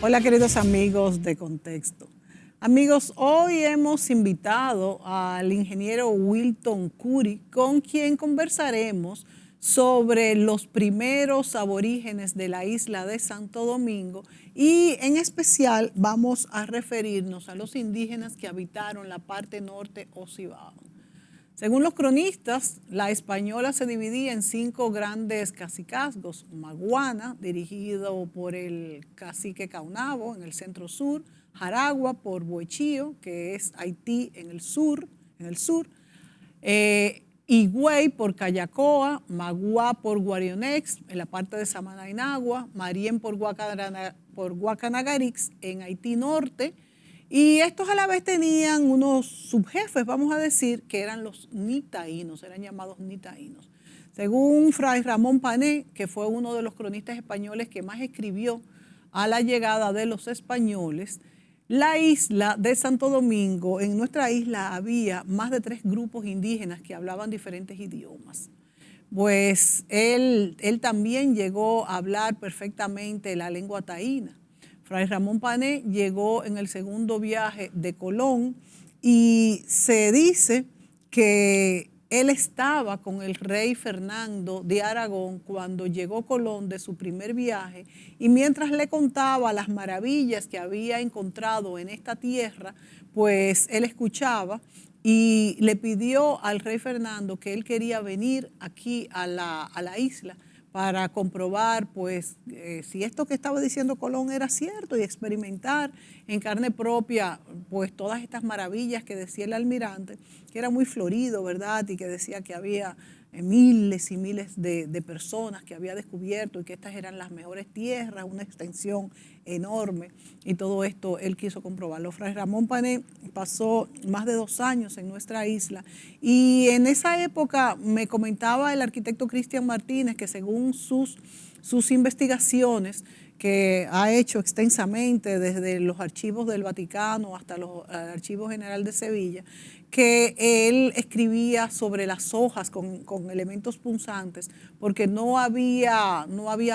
Hola queridos amigos de Contexto. Amigos, hoy hemos invitado al ingeniero Wilton Curi, con quien conversaremos sobre los primeros aborígenes de la isla de Santo Domingo y en especial vamos a referirnos a los indígenas que habitaron la parte norte o Cibao. Según los cronistas, la española se dividía en 5 grandes cacicazgos: Maguana, dirigido por el cacique Caunabo en el centro sur; Jaragua por Boechío, que es Haití en el sur, Higüey por Callacoa; Magua por Guarionex en la parte de Samaná y Nagua; Marién por Guacanagarix en Haití norte. Y estos a la vez tenían unos subjefes, vamos a decir, que eran los nitaínos, eran llamados nitaínos. Según Fray Ramón Pané, que fue uno de los cronistas españoles que más escribió a la llegada de los españoles, la isla de Santo Domingo, en nuestra isla había más de 3 grupos indígenas que hablaban diferentes idiomas. Pues él también llegó a hablar perfectamente la lengua taína. Fray Ramón Pané llegó en el segundo viaje de Colón y se dice que él estaba con el rey Fernando de Aragón cuando llegó Colón de su primer viaje, y mientras le contaba las maravillas que había encontrado en esta tierra, pues él escuchaba y le pidió al rey Fernando que él quería venir aquí a la isla para comprobar pues si esto que estaba diciendo Colón era cierto y experimentar en carne propia pues todas estas maravillas que decía el almirante, que era muy florido, ¿verdad? Y que decía que había miles y miles de personas que había descubierto y que estas eran las mejores tierras, una extensión enorme, y todo esto él quiso comprobarlo. Fray Ramón Pané pasó más de 2 años en nuestra isla y en esa época me comentaba el arquitecto Cristian Martínez que según sus investigaciones que ha hecho extensamente desde los archivos del Vaticano hasta los archivos general de Sevilla, que él escribía sobre las hojas con elementos punzantes porque no había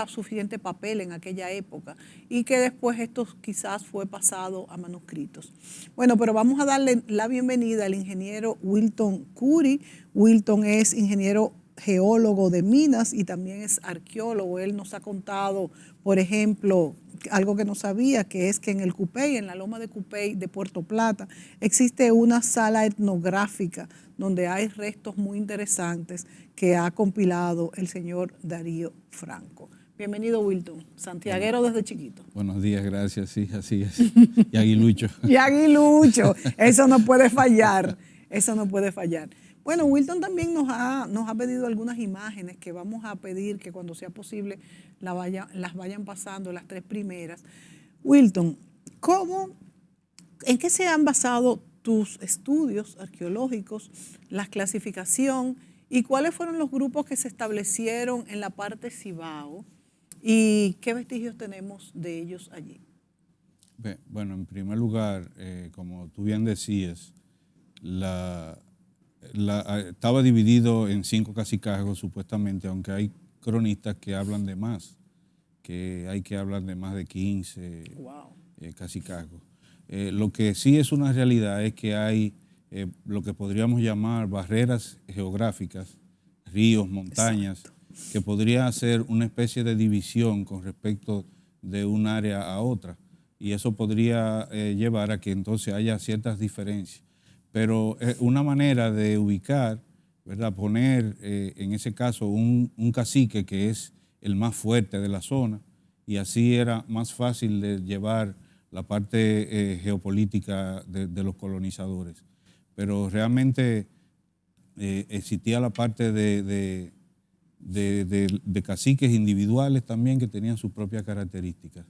suficiente papel en aquella época y que después esto quizás fue pasado a manuscritos. Bueno, pero vamos a darle la bienvenida al ingeniero Wilton Curi. Wilton es ingeniero geólogo de minas y también es arqueólogo. Él nos ha contado, por ejemplo, algo que no sabía, que es que en el Cupey, en la loma de Cupey de Puerto Plata, existe una sala etnográfica donde hay restos muy interesantes que ha compilado el señor Darío Franco. Bienvenido, Wilton, santiaguero desde chiquito. Buenos días, gracias, sí, así es. Y aguilucho. Y aguilucho, eso no puede fallar, eso no puede fallar. Bueno, Wilton también nos ha pedido algunas imágenes que vamos a pedir que cuando sea posible las vayan pasando, las 3 primeras. Wilton, ¿en qué se han basado tus estudios arqueológicos, la clasificación y cuáles fueron los grupos que se establecieron en la parte Cibao y qué vestigios tenemos de ellos allí? Bueno, en primer lugar, como tú bien decías, estaba dividido en 5 cacicazgos supuestamente, aunque hay cronistas que hablan de más, que hay que hablar de más de 15 cacicazgos. Lo que sí es una realidad es que hay lo que podríamos llamar barreras geográficas, ríos, montañas, exacto, que podría hacer una especie de división con respecto de un área a otra, y eso podría llevar a que entonces haya ciertas diferencias. Pero una manera de ubicar, ¿verdad? Poner en ese caso un cacique que es el más fuerte de la zona, y así era más fácil de llevar la parte geopolítica de los colonizadores. Pero realmente existía la parte de caciques individuales también que tenían sus propias características.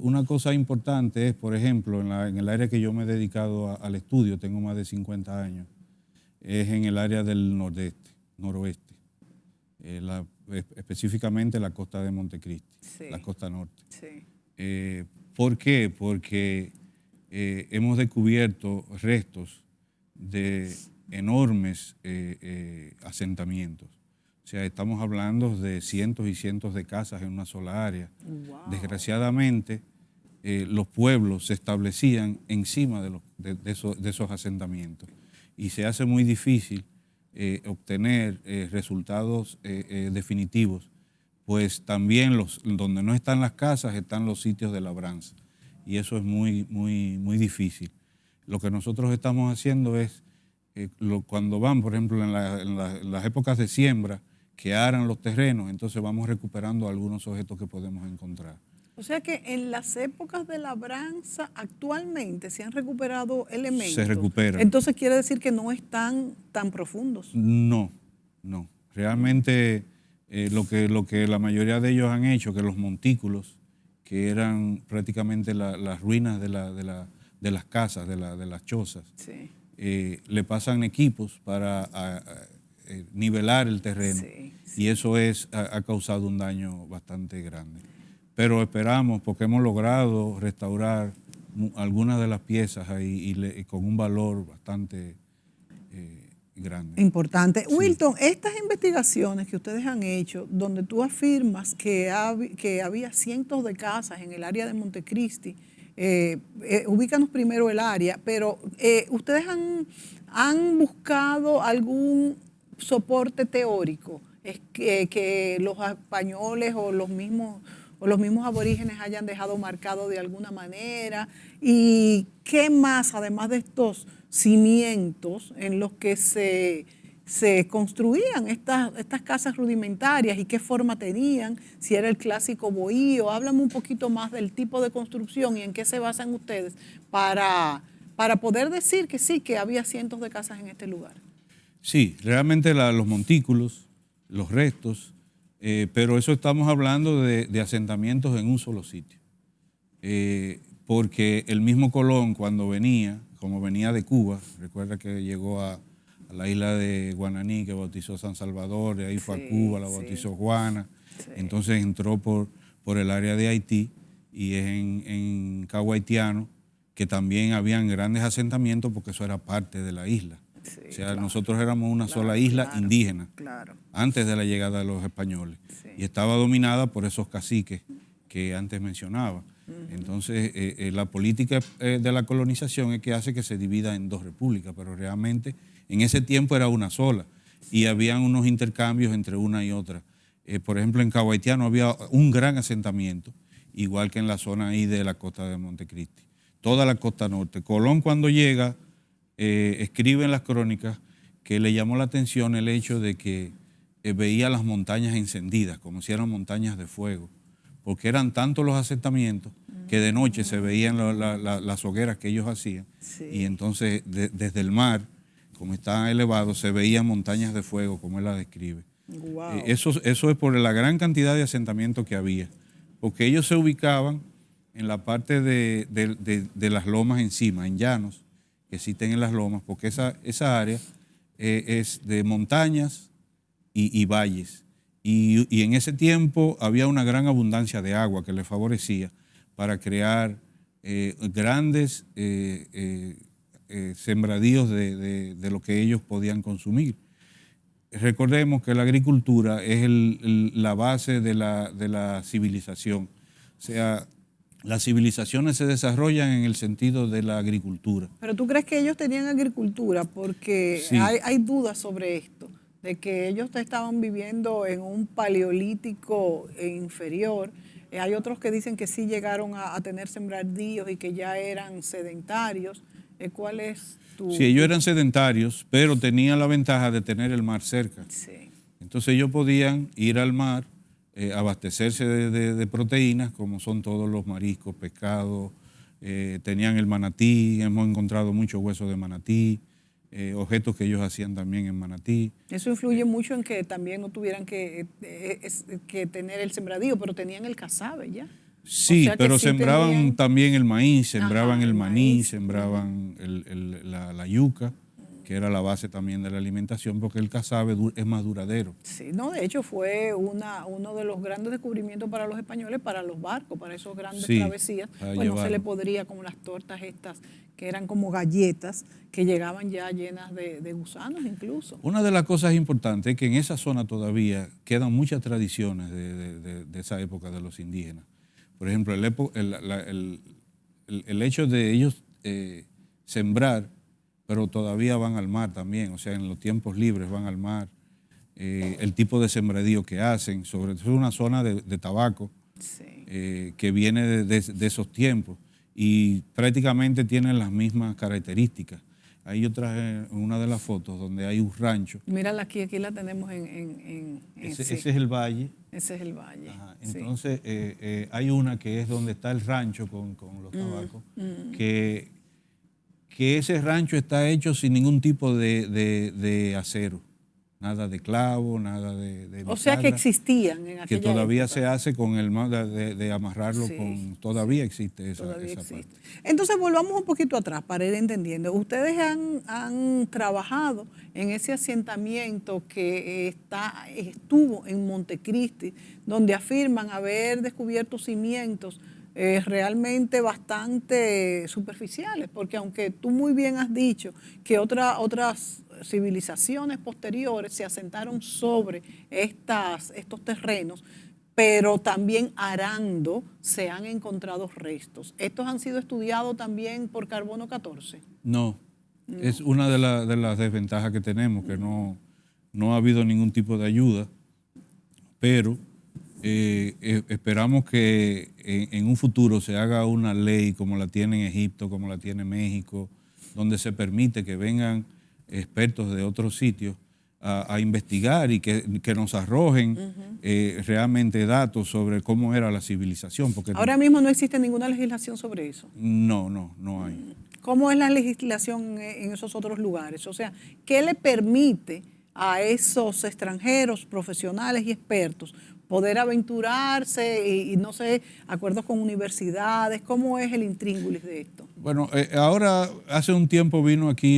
Una cosa importante es, por ejemplo, en el área que yo me he dedicado al estudio, tengo más de 50 años, es en el área del noroeste, específicamente la costa de Montecristi, sí, la costa norte. Sí. ¿Por qué? Porque hemos descubierto restos de enormes asentamientos. O sea, estamos hablando de cientos y cientos de casas en una sola área. Wow. Desgraciadamente, los pueblos se establecían encima de esos asentamientos. Y se hace muy difícil obtener resultados definitivos, pues también donde no están las casas están los sitios de labranza. Y eso es muy, muy, muy difícil. Lo que nosotros estamos haciendo es, cuando van, por ejemplo, en las épocas de siembra, que aran los terrenos, entonces vamos recuperando algunos objetos que podemos encontrar. O sea que en las épocas de labranza actualmente se han recuperado elementos. Se recuperan. Entonces quiere decir que no están tan profundos. No. Realmente lo que la mayoría de ellos han hecho, que los montículos, que eran prácticamente las ruinas de las casas, de las chozas, sí. Le pasan equipos para nivelar el terreno, sí. Y eso ha causado un daño bastante grande. Pero esperamos, porque hemos logrado restaurar algunas de las piezas ahí y con un valor bastante grande. Importante. Sí. Wilton, estas investigaciones que ustedes han hecho, donde tú afirmas que había cientos de casas en el área de Montecristi, ubícanos primero el área, pero ustedes han buscado algún soporte teórico, es que los españoles o los mismos aborígenes hayan dejado marcado de alguna manera. ¿Y qué más, además de estos cimientos en los que se construían estas casas rudimentarias y qué forma tenían? Si era el clásico bohío. Háblame un poquito más del tipo de construcción y en qué se basan ustedes para poder decir que sí, que había cientos de casas en este lugar. Sí, realmente los montículos, los restos, pero eso estamos hablando de asentamientos en un solo sitio. Porque el mismo Colón, cuando venía, como venía de Cuba, recuerda que llegó a la isla de Guananí, que bautizó San Salvador, de ahí fue a Cuba, la bautizó Juana, entonces entró por el área de Haití, y es en Cabo Haitiano, que también habían grandes asentamientos porque eso era parte de la isla. O sea, nosotros éramos una sola isla indígena antes de la llegada de los españoles, y estaba dominada por esos caciques que antes mencionaba. Entonces, la política de la colonización es que hace que se divida en dos repúblicas, pero realmente en ese tiempo era una sola y habían unos intercambios entre una y otra. Por ejemplo, en Cabo Haitiano había un gran asentamiento, igual que en la zona ahí de la costa de Montecristi. Toda la costa norte. Colón, cuando llega, escribe en las crónicas que le llamó la atención el hecho de que veía las montañas encendidas, como si eran montañas de fuego, porque eran tantos los asentamientos que de noche se veían las hogueras que ellos hacían, y entonces desde el mar, como está elevado, se veían montañas de fuego, como él la describe. Wow. Eso es por la gran cantidad de asentamientos que había, porque ellos se ubicaban en la parte de las lomas encima, en llanos que existen en las lomas, porque esa área es de montañas y valles. Y en ese tiempo había una gran abundancia de agua que les favorecía para crear grandes sembradíos de lo que ellos podían consumir. Recordemos que la agricultura es la base de la civilización. O sea, las civilizaciones se desarrollan en el sentido de la agricultura. ¿Pero tú crees que ellos tenían agricultura? Porque sí, hay dudas sobre esto, de que ellos estaban viviendo en un paleolítico inferior. Hay otros que dicen que sí llegaron a tener sembradíos y que ya eran sedentarios. ¿Cuál es tu...? Sí, ellos eran sedentarios, pero tenían la ventaja de tener el mar cerca. Sí. Entonces ellos podían ir al mar, abastecerse de proteínas, como son todos los mariscos, pescados, tenían el manatí, hemos encontrado muchos huesos de manatí, objetos que ellos hacían también en manatí. Eso influye mucho en que también no tuvieran que tener el sembradío, pero tenían el casabe ya. Sí, o sea, pero sí sembraban tenían... también el maíz, sembraban el maní, sembraban la yuca, que era la base también de la alimentación, porque el casabe es más duradero. Sí, no, de hecho fue uno de los grandes descubrimientos para los españoles, para los barcos, para esos grandes travesías. Pues no se le podría, como las tortas estas, que eran como galletas, que llegaban ya llenas de gusanos incluso. Una de las cosas importantes es que en esa zona todavía quedan muchas tradiciones de esa época de los indígenas. Por ejemplo, el hecho de ellos sembrar, pero todavía van al mar también, o sea, en los tiempos libres van al mar, el tipo de sembradío que hacen, sobre todo una zona de tabaco, Sí. que viene de esos tiempos y prácticamente tienen las mismas características. Ahí yo traje una de las fotos donde hay un rancho. Mírala aquí la tenemos Ese sí. es el valle. Ese es el valle. Ajá. Sí. Entonces, hay una que es donde está el rancho con los tabacos, que ese rancho está hecho sin ningún tipo de acero, nada de clavo, nada de O sea que bisagra, existían en aquella que todavía época. se hace con el de amarrarlo Sí, con, todavía existe Todavía esa existe. parte. Entonces volvamos un poquito atrás para ir entendiendo. Ustedes han trabajado en ese asentamiento que estuvo en Montecristi, donde afirman haber descubierto cimientos realmente bastante superficiales, porque aunque tú muy bien has dicho que otras civilizaciones posteriores se asentaron sobre estos terrenos, pero también arando se han encontrado restos. ¿Estos han sido estudiados también por carbono 14? No, es una de las desventajas que tenemos, que no ha habido ningún tipo de ayuda, pero esperamos que en un futuro se haga una ley como la tiene en Egipto, como la tiene México, donde se permite que vengan expertos de otros sitios a investigar y que nos arrojen realmente datos sobre cómo era la civilización. Porque ahora mismo no existe ninguna legislación sobre eso. No hay. ¿Cómo es la legislación en esos otros lugares? O sea, ¿qué le permite a esos extranjeros, profesionales y expertos poder aventurarse y no sé, acuerdos con universidades? ¿Cómo es el intríngulis de esto? Bueno, ahora hace un tiempo vino aquí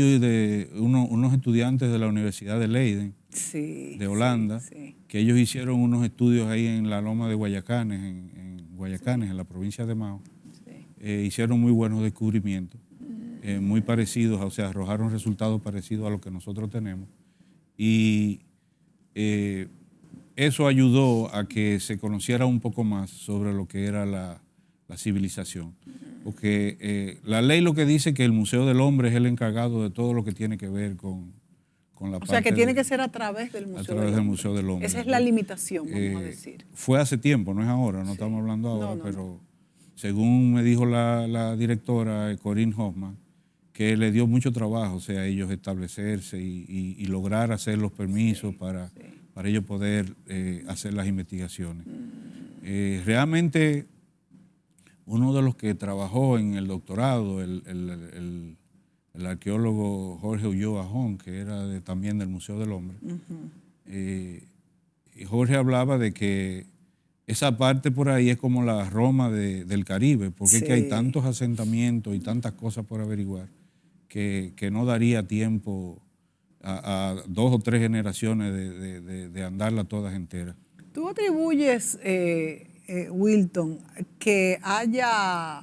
unos estudiantes de la Universidad de Leiden, sí, de Holanda, sí. que ellos hicieron unos estudios ahí en la loma de Guayacanes, en Guayacanes, en la provincia de Mao. Hicieron muy buenos descubrimientos, muy parecidos, o sea, arrojaron resultados parecidos a los que nosotros tenemos. Y eso ayudó a que se conociera un poco más sobre lo que era la civilización. Porque la ley lo que dice es que el Museo del Hombre es el encargado de todo lo que tiene que ver con la parte. O sea, que tiene que ser a través del Museo del Hombre. Esa es la limitación, vamos a decir. Fue hace tiempo, no es ahora, no estamos hablando ahora, pero según me dijo la directora Corinne Hoffman, que le dio mucho trabajo, o sea, ellos establecerse y lograr hacer los permisos para ellos poder hacer las investigaciones. Realmente, uno de los que trabajó en el doctorado, el arqueólogo Jorge Ulloa Jón, que era también del Museo del Hombre, Jorge hablaba de que esa parte por ahí es como la Roma del Caribe, porque es que hay tantos asentamientos y tantas cosas por averiguar que no daría tiempo a 2 o 3 generaciones de andarla todas enteras. ¿Tú atribuyes, Wilton, que haya,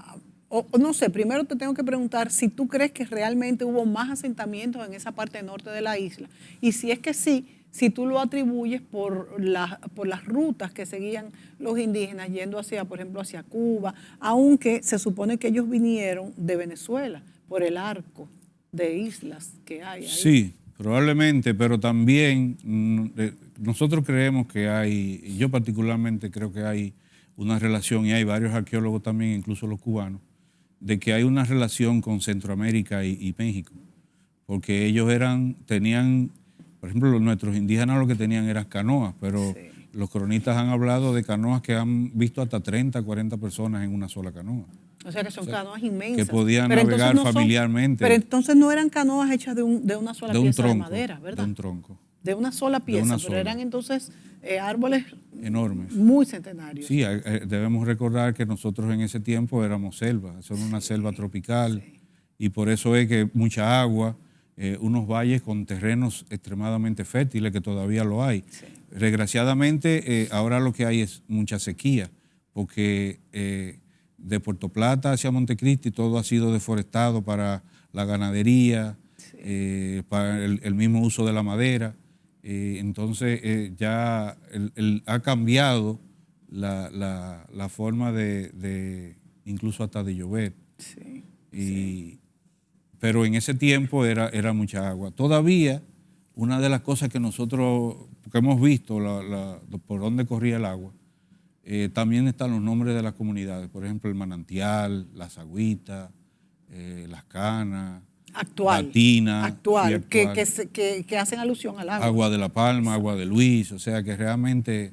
o no sé, primero te tengo que preguntar si tú crees que realmente hubo más asentamientos en esa parte norte de la isla? Y si es que sí, si tú lo atribuyes por las rutas que seguían los indígenas yendo hacia, por ejemplo, hacia Cuba, aunque se supone que ellos vinieron de Venezuela por el arco de islas que hay ahí. Sí, probablemente, pero también nosotros creemos que hay, y yo particularmente creo que hay una relación, y hay varios arqueólogos también, incluso los cubanos, de que hay una relación con Centroamérica y México, porque ellos tenían, por ejemplo, nuestros indígenas lo que tenían eran canoas, pero los cronistas han hablado de canoas que han visto hasta 30, 40 personas en una sola canoa. O sea, que son canoas inmensas. Que podían navegar familiarmente. Pero entonces no eran canoas hechas de una sola pieza de madera, ¿verdad? De un tronco. De una sola pieza, pero eran entonces árboles enormes. Muy centenarios. Sí, debemos recordar que nosotros en ese tiempo éramos selva, son una selva tropical, y por eso es que mucha agua, unos valles con terrenos extremadamente fértiles, que todavía lo hay. Desgraciadamente, ahora lo que hay es mucha sequía, porque de Puerto Plata hacia Montecristi todo ha sido deforestado para la ganadería, para el mismo uso de la madera. Entonces ya ha cambiado la forma de incluso hasta de llover. Sí. Pero en ese tiempo era mucha agua. Todavía, una de las cosas que nosotros, que hemos visto, por dónde corría el agua, también están los nombres de las comunidades. Por ejemplo, el manantial, las agüitas, las canas, Actual. la tina. Actual, Sí, actual. que hacen alusión al agua. Agua de la Palma, agua de Luis, o sea que realmente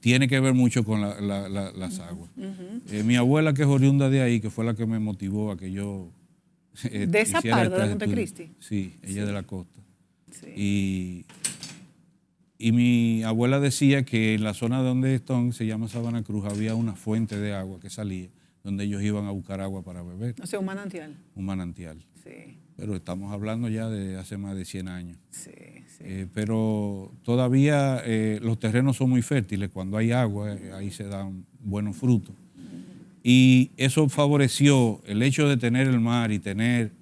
tiene que ver mucho con las aguas. Mi abuela, que es oriunda de ahí, que fue la que me motivó a que yo de esa hiciera parte de estas Montecristi. Sí, ella es de la costa. Sí. Y mi abuela decía que en la zona donde están, se llama Sabana Cruz, había una fuente de agua que salía, donde ellos iban a buscar agua para beber. O sea, un manantial. Un manantial. Sí. Pero estamos hablando ya de hace más de 100 años. Sí, sí. Pero todavía los terrenos son muy fértiles. Cuando hay agua, ahí se dan buenos frutos. Y eso favoreció el hecho de tener el mar y tener,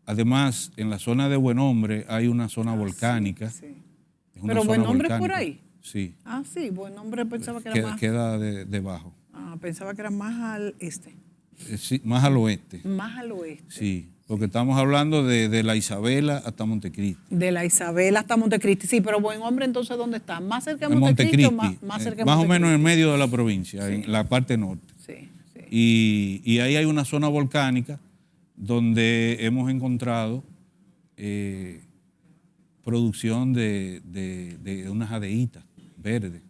además, en la zona de Buen Hombre hay una zona volcánica. Sí. Es una Pero zona Buen Hombre es por volcánica. ahí. Sí. Ah, sí, Buen Hombre pensaba que era más. Queda debajo. Pensaba que era más al este. Sí, más al oeste. Más al oeste. Sí, porque estamos hablando de la Isabela hasta Montecristi. De la Isabel hasta Montecristi, sí, pero Buen Hombre entonces ¿dónde está? ¿Más cerca de Montecristi o más cerca de más Montecristi? o menos en medio de la provincia, en la parte norte. Sí, sí. Y ahí hay una zona volcánica donde hemos encontrado producción de unas jadeitas verdes.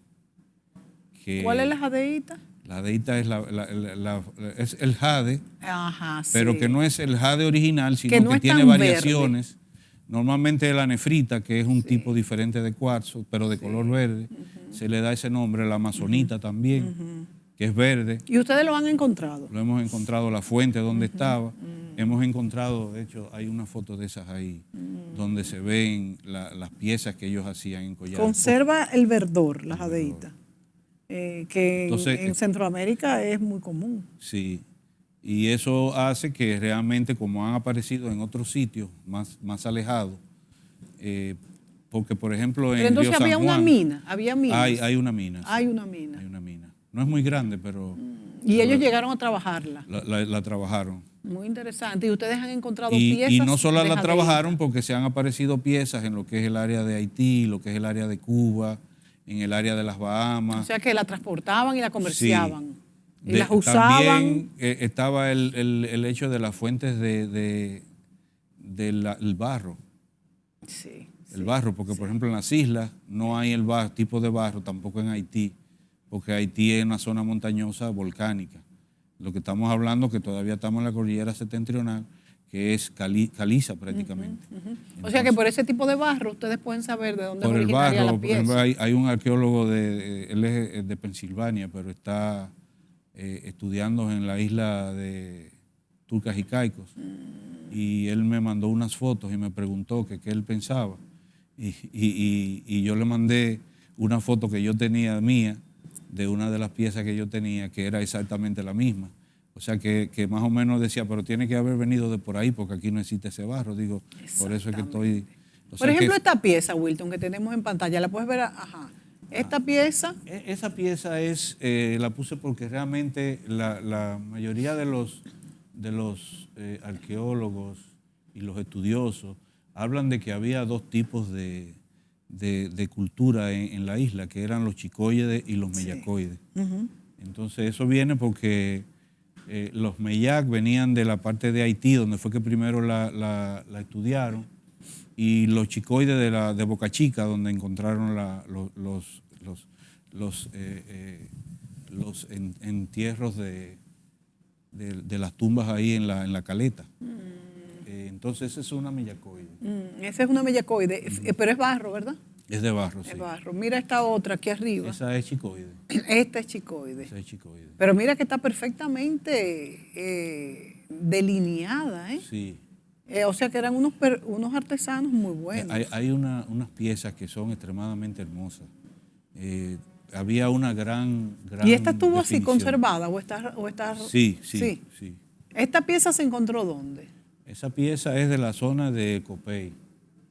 ¿Cuál es la jadeíta? La jadeíta es el jade, Ajá, pero sí. que no es el jade original, sino Que no que es tiene tan variaciones. Normalmente la nefrita, que es un tipo diferente de cuarzo, pero de color verde, se le da ese nombre. La amazonita también, que es verde. ¿Y ustedes lo han encontrado? Lo hemos encontrado, la fuente donde estaba. Hemos encontrado, de hecho, hay una foto de esas ahí, donde se ven las piezas que ellos hacían en collares. Conserva el verdor, la jadeíta, que Entonces, en Centroamérica es muy común. Sí, y eso hace que realmente, como han aparecido en otros sitios más alejados, porque por ejemplo en Pero entonces Río San había Juan, una mina, había minas. hay una mina. Hay Sí, una mina. hay una mina. No es muy grande, pero Y ellos llegaron a trabajarla. la trabajaron. Muy interesante. Y ustedes han encontrado Y piezas. no solo de la jadeíta. trabajaron porque se han aparecido piezas en lo que es el área de Haití, lo que es el área de Cuba, en el área de las Bahamas. O sea que la transportaban y la comerciaban. Sí. Y las usaban. También estaba el hecho de las fuentes del barro. Sí. El barro, porque por ejemplo en las islas no hay el tipo de barro, tampoco en Haití, porque Haití es una zona montañosa volcánica. Lo que estamos hablando, que todavía estamos en la cordillera septentrional, que es caliza prácticamente. O sea que por ese tipo de barro ustedes pueden saber de dónde es Por el originaria barro, la por ejemplo, pieza. hay un arqueólogo él es de Pensilvania, pero está estudiando en la isla de Turcas y Caicos. Y él me mandó unas fotos y me preguntó qué él pensaba. Y yo le mandé una foto que yo tenía mía, de una de las piezas que yo tenía, que era exactamente la misma. O sea, que más o menos decía, pero tiene que haber venido de por ahí, porque aquí no existe ese barro. Digo, por eso es que estoy... Por ejemplo, esta pieza, Wilton, que tenemos en pantalla, ¿la puedes ver? Ajá. Esta pieza... Esa pieza la puse porque realmente la mayoría de los arqueólogos y los estudiosos hablan de que había dos tipos de cultura en la isla, que eran los chicoides y los meyacoides. Entonces eso viene porque los meyac venían de la parte de Haití, donde fue que primero la estudiaron, y los chicoides de Boca Chica, donde encontraron los entierros de las tumbas ahí en la caleta. Entonces esa es una meyacoide. Esa es una meyacoide, pero es barro, ¿verdad? Es de barro, sí. Es barro. Mira esta otra aquí arriba. Esa es chicoide. Esta es chicoide. Esa es chicoide. Pero mira que está perfectamente delineada, ¿eh? Sí. O sea que eran unos artesanos muy buenos. Hay unas piezas que son extremadamente hermosas. Había una gran ¿Y esta estuvo así definición. conservada o está? Sí. ¿Esta pieza se encontró dónde? Esa pieza es de la zona de Copey.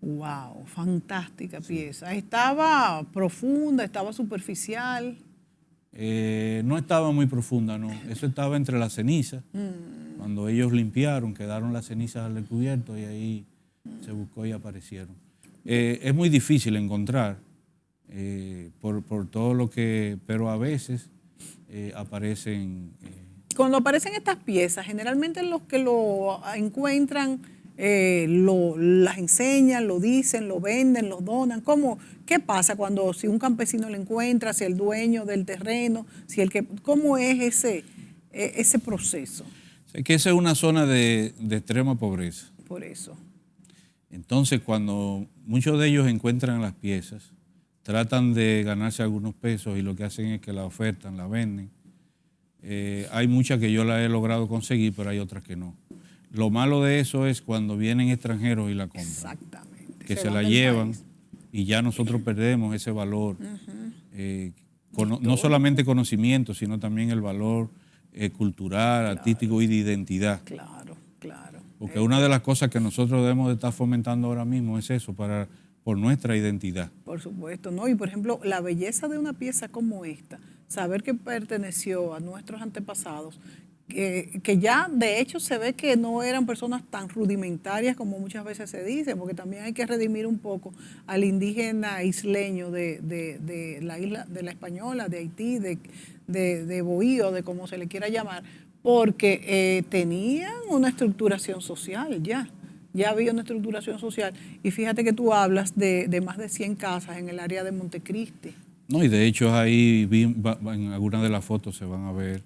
Wow, fantástica pieza. ¿Estaba profunda, estaba superficial? No estaba muy profunda, no. Eso estaba entre las cenizas Cuando ellos limpiaron, quedaron las cenizas al descubierto y ahí se buscó y aparecieron. Es muy difícil encontrar por todo lo que, pero a veces aparecen. Cuando aparecen estas piezas, generalmente los que lo encuentran las enseñan, lo dicen, lo venden, lo donan. ¿Qué pasa si un campesino lo encuentra, si el dueño del terreno, cómo es ese proceso? Es que esa es una zona de extrema pobreza. Por eso. Entonces, cuando muchos de ellos encuentran las piezas, tratan de ganarse algunos pesos y lo que hacen es que la ofertan, la venden. Hay muchas que yo las he logrado conseguir, pero hay otras que no. Lo malo de eso es cuando vienen extranjeros y la compran. Exactamente. Que se la llevan y ya nosotros perdemos ese valor. No solamente conocimiento, sino también el valor cultural, artístico y de identidad. Claro, claro. Porque una de las cosas que nosotros debemos de estar fomentando ahora mismo es eso, por nuestra identidad. Por supuesto, ¿no? Y por ejemplo, la belleza de una pieza como esta, saber que perteneció a nuestros antepasados, que ya de hecho se ve que no eran personas tan rudimentarias como muchas veces se dice, porque también hay que redimir un poco al indígena isleño de la isla, de la Española, de Haití, de Bohío, de como se le quiera llamar, porque tenían una estructuración social ya había una estructuración social. Y fíjate que tú hablas de más de 100 casas en el área de Montecristi. No, y de hecho ahí en algunas de las fotos se van a ver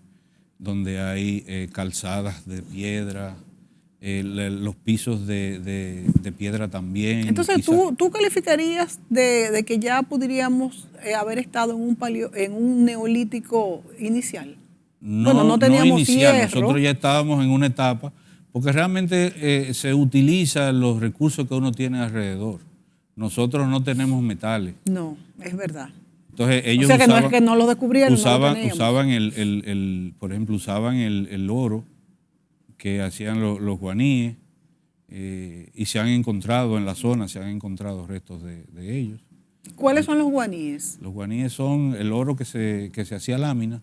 donde hay calzadas de piedra, los pisos de piedra también. Entonces, ¿tú calificarías de que ya podríamos haber estado en un neolítico inicial? No teníamos inicial, nosotros ya estábamos en una etapa, porque realmente se utilizan los recursos que uno tiene alrededor. Nosotros no tenemos metales. No, es verdad. Entonces ellos no es que no lo descubrieron. Usaban por ejemplo, usaban el oro que hacían los guaníes y se han encontrado en la zona, se han encontrado restos de ellos. ¿Cuáles son los guaníes? Los guaníes son el oro que se hacía lámina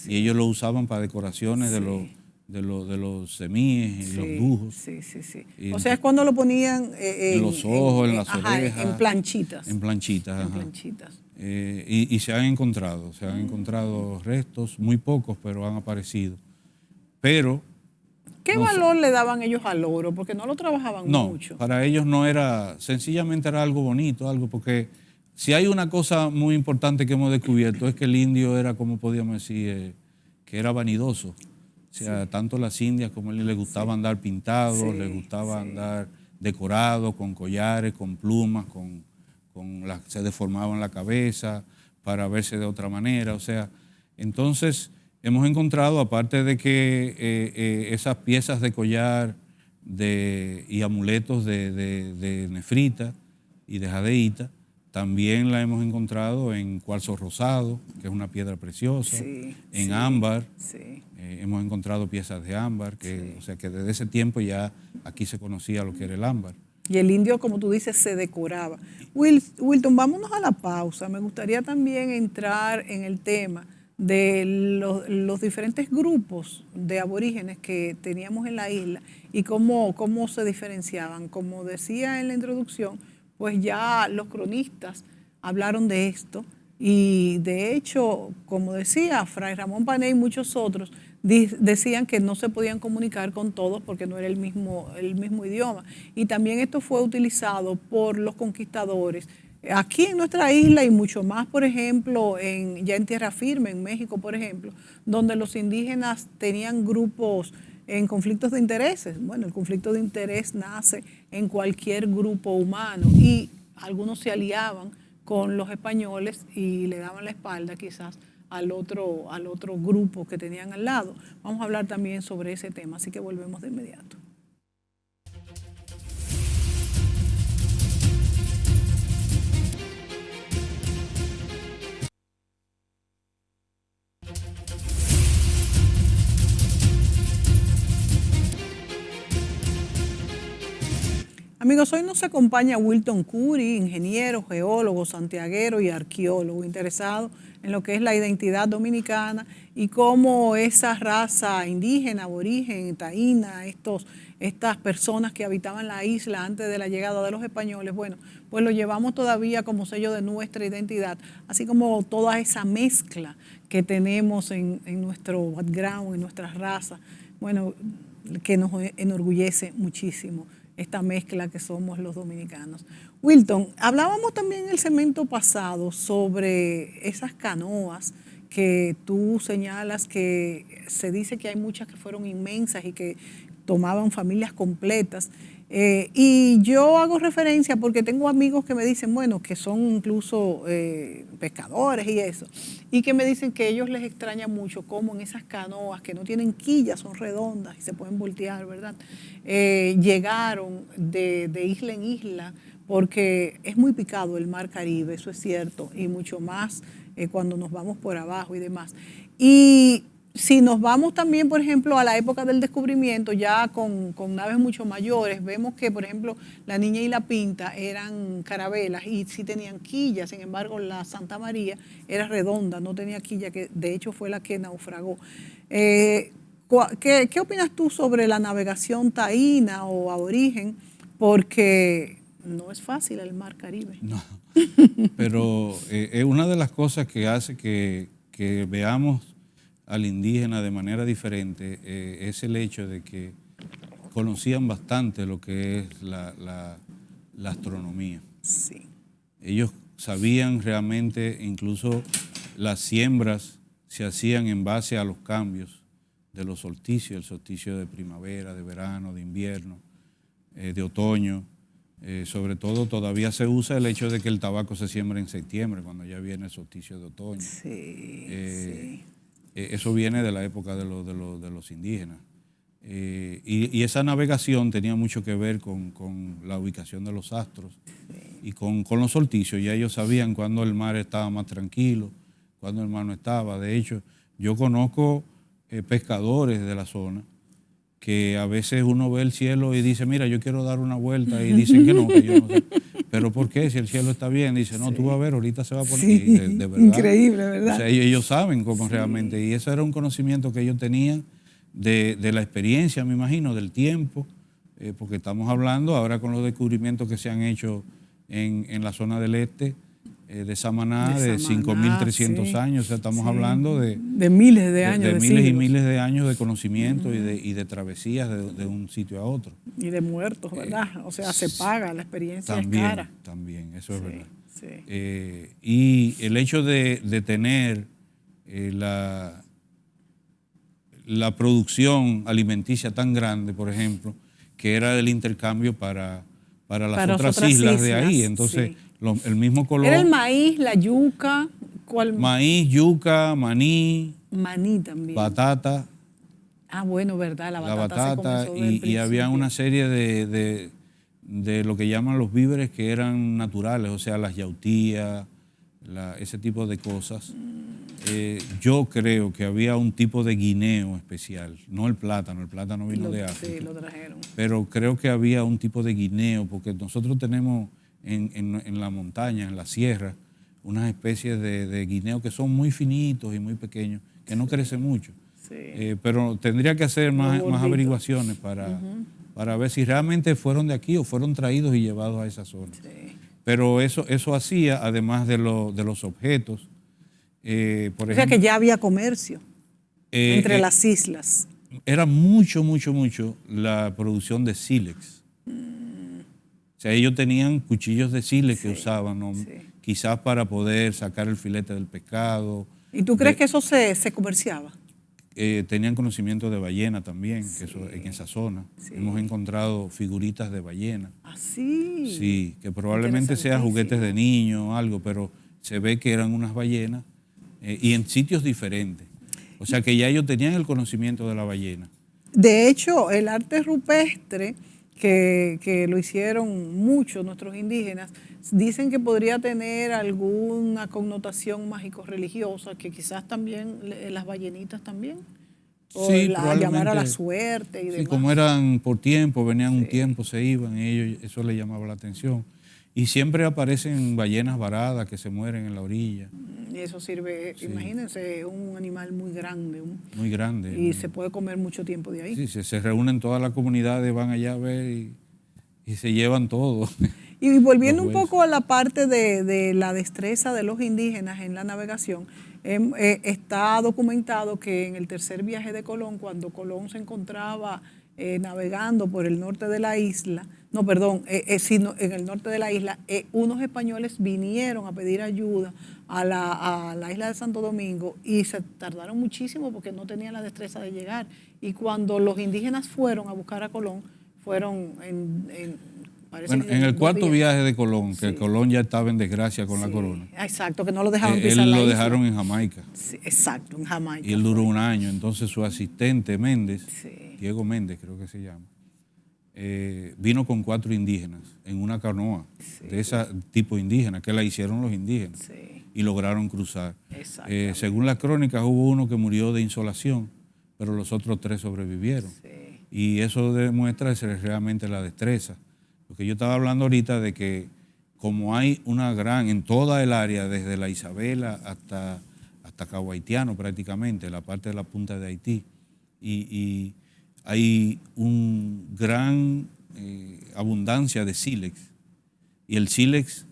y ellos lo usaban para decoraciones de los semíes y los dujos. Sí. O sea, es cuando lo ponían en los ojos, en las orejas. En planchitas. En planchitas. Y se han encontrado restos, muy pocos, pero han aparecido. Pero... ¿Qué valor le daban ellos al oro? Porque no lo trabajaban mucho. No, para ellos no era, sencillamente era algo bonito, porque si hay una cosa muy importante que hemos descubierto es que el indio era, como podíamos decir, que era vanidoso. O sea, tanto las indias como él les gustaba andar pintados, les gustaba andar decorados, con collares, con plumas, se deformaban la cabeza para verse de otra manera. O sea, entonces hemos encontrado, aparte de que esas piezas de collar y amuletos de nefrita y de jadeíta, también la hemos encontrado en cuarzo rosado, que es una piedra preciosa, en ámbar. Hemos encontrado piezas de ámbar, o sea que desde ese tiempo ya aquí se conocía lo que era el ámbar. Y el indio, como tú dices, se decoraba. Wilton, vámonos a la pausa. Me gustaría también entrar en el tema de los diferentes grupos de aborígenes que teníamos en la isla y cómo se diferenciaban. Como decía en la introducción, pues ya los cronistas hablaron de esto y de hecho, como decía Fray Ramón Panay y muchos otros, decían que no se podían comunicar con todos porque no era el mismo idioma. Y también esto fue utilizado por los conquistadores aquí en nuestra isla y mucho más, por ejemplo, ya en tierra firme, en México, por ejemplo, donde los indígenas tenían grupos en conflictos de intereses. Bueno, el conflicto de interés nace en cualquier grupo humano y algunos se aliaban con los españoles y le daban la espalda quizás al otro grupo que tenían al lado. Vamos a hablar también sobre ese tema, así que volvemos de inmediato. Amigos, hoy nos acompaña Wilton Curi, ingeniero, geólogo, santiaguero y arqueólogo interesado en lo que es la identidad dominicana y cómo esa raza indígena, aborigen, taína, estas personas que habitaban la isla antes de la llegada de los españoles, bueno, pues lo llevamos todavía como sello de nuestra identidad, así como toda esa mezcla que tenemos en nuestro background, en nuestra raza, bueno, que nos enorgullece muchísimo esta mezcla que somos los dominicanos. Wilton, hablábamos también en el segmento pasado sobre esas canoas que tú señalas que se dice que hay muchas que fueron inmensas y que tomaban familias completas. Y yo hago referencia porque tengo amigos que me dicen, bueno, que son incluso pescadores y eso, y que me dicen que ellos les extraña mucho cómo en esas canoas que no tienen quillas, son redondas y se pueden voltear, ¿verdad? Llegaron de isla en isla, porque es muy picado el mar Caribe, eso es cierto, y mucho más cuando nos vamos por abajo y demás. Y si nos vamos también, por ejemplo, a la época del descubrimiento, ya con naves mucho mayores, vemos que, por ejemplo, la Niña y la Pinta eran carabelas y sí tenían quilla, sin embargo, la Santa María era redonda, no tenía quilla, que de hecho fue la que naufragó. ¿Qué opinas tú sobre la navegación taína o aborigen? Porque no es fácil el mar Caribe. No, pero es una de las cosas que hace que veamos al indígena de manera diferente, es el hecho de que conocían bastante lo que es la astronomía. Sí. Ellos sabían realmente, incluso las siembras se hacían en base a los cambios de los solsticios, el solsticio de primavera, de verano, de invierno, de otoño. Sobre todo todavía se usa el hecho de que el tabaco se siembra en septiembre, cuando ya viene el solsticio de otoño. Sí, sí. Eso viene de la época de los indígenas. Y esa navegación tenía mucho que ver con la ubicación de los astros y con los solsticios. Ya ellos sabían cuándo el mar estaba más tranquilo, cuándo el mar no estaba. De hecho, yo conozco pescadores de la zona que a veces uno ve el cielo y dice, mira, yo quiero dar una vuelta, y dicen que no, que yo no sé. ¿Pero por qué? Si el cielo está bien. Dice, no, tú vas a ver, ahorita se va a poner. Sí. De verdad. Increíble, ¿verdad? O sea, ellos saben cómo realmente, y eso era un conocimiento que ellos tenían de la experiencia, me imagino, del tiempo, porque estamos hablando ahora con los descubrimientos que se han hecho en la zona del este, de Samaná, de 5.300 sí. años. O sea, estamos hablando de miles de años. De miles y miles de años de conocimiento y de travesías de un sitio a otro. Y de muertos, ¿verdad? O sea, se paga, la experiencia también, es cara. También, eso es verdad. Sí. Y el hecho de tener la producción alimenticia tan grande, por ejemplo, que era el intercambio para las otras islas de ahí. Entonces, sí. El mismo color. Era el maíz, la yuca. ¿Cuál? Maíz, yuca, maní. Maní también. Batata. Ah, bueno, ¿verdad? La batata y había una serie de lo que llaman los víveres que eran naturales, o sea, las yautías, ese tipo de cosas. Yo creo que había un tipo de guineo especial, no el plátano vino de África. Sí, lo trajeron. Pero creo que había un tipo de guineo, porque nosotros tenemos en la montaña, en la sierra, unas especies de guineo que son muy finitos y muy pequeños, que no crecen mucho. Sí. Pero tendría que hacer más averiguaciones para ver si realmente fueron de aquí o fueron traídos y llevados a esa zona. Sí. Pero eso hacía, además de los objetos, por ejemplo, o sea que ya había comercio entre las islas. Era mucho la producción de sílex. O sea, ellos tenían cuchillos de sílex que usaban, ¿no? Sí. Quizás para poder sacar el filete del pescado. ¿Y tú crees que eso se comerciaba? Tenían conocimiento de ballena también, que eso, en esa zona. Sí. Hemos encontrado figuritas de ballena. ¿Ah, sí? Sí, que probablemente sean juguetes de niños o algo, pero se ve que eran unas ballenas y en sitios diferentes. O sea que ya ellos tenían el conocimiento de la ballena. De hecho, el arte rupestre, que lo hicieron muchos nuestros indígenas, dicen que podría tener alguna connotación mágico-religiosa, que quizás también las ballenitas también, o sí, llamar a la suerte y demás. Sí, como eran por tiempo, venían un tiempo, se iban, y ellos, eso les llamaba la atención. Y siempre aparecen ballenas varadas que se mueren en la orilla. Y eso sirve, sí. Imagínense, es un animal muy grande. Muy grande. Y se puede comer mucho tiempo de ahí. Sí, se reúnen todas las comunidades, van allá a ver y se llevan todo. Y volviendo un poco a la parte de la destreza de los indígenas en la navegación, está documentado que en el tercer viaje de Colón, cuando Colón se encontraba navegando por el norte de la isla, en el norte de la isla, unos españoles vinieron a pedir ayuda a la isla de Santo Domingo y se tardaron muchísimo porque no tenían la destreza de llegar. Y cuando los indígenas fueron a buscar a Colón, fueron en el cuarto viaje de Colón, que sí. Colón ya estaba en desgracia con la corona. Exacto, que no lo dejaron pisar él la lo isla. dejaron en Jamaica. Sí, exacto, en Jamaica. Y él duró un año. Entonces su asistente, Méndez, Diego Méndez creo que se llama, vino con 4 indígenas en una canoa de ese tipo indígena, que la hicieron los indígenas. Y lograron cruzar. Según las crónicas, hubo uno que murió de insolación, pero los otros 3 sobrevivieron. Y eso demuestra realmente la destreza. Porque yo estaba hablando ahorita de que como hay en toda el área, desde la Isabela hasta Cabo Haitiano prácticamente, la parte de la punta de Haití, y hay un gran abundancia de sílex. Y el sílex,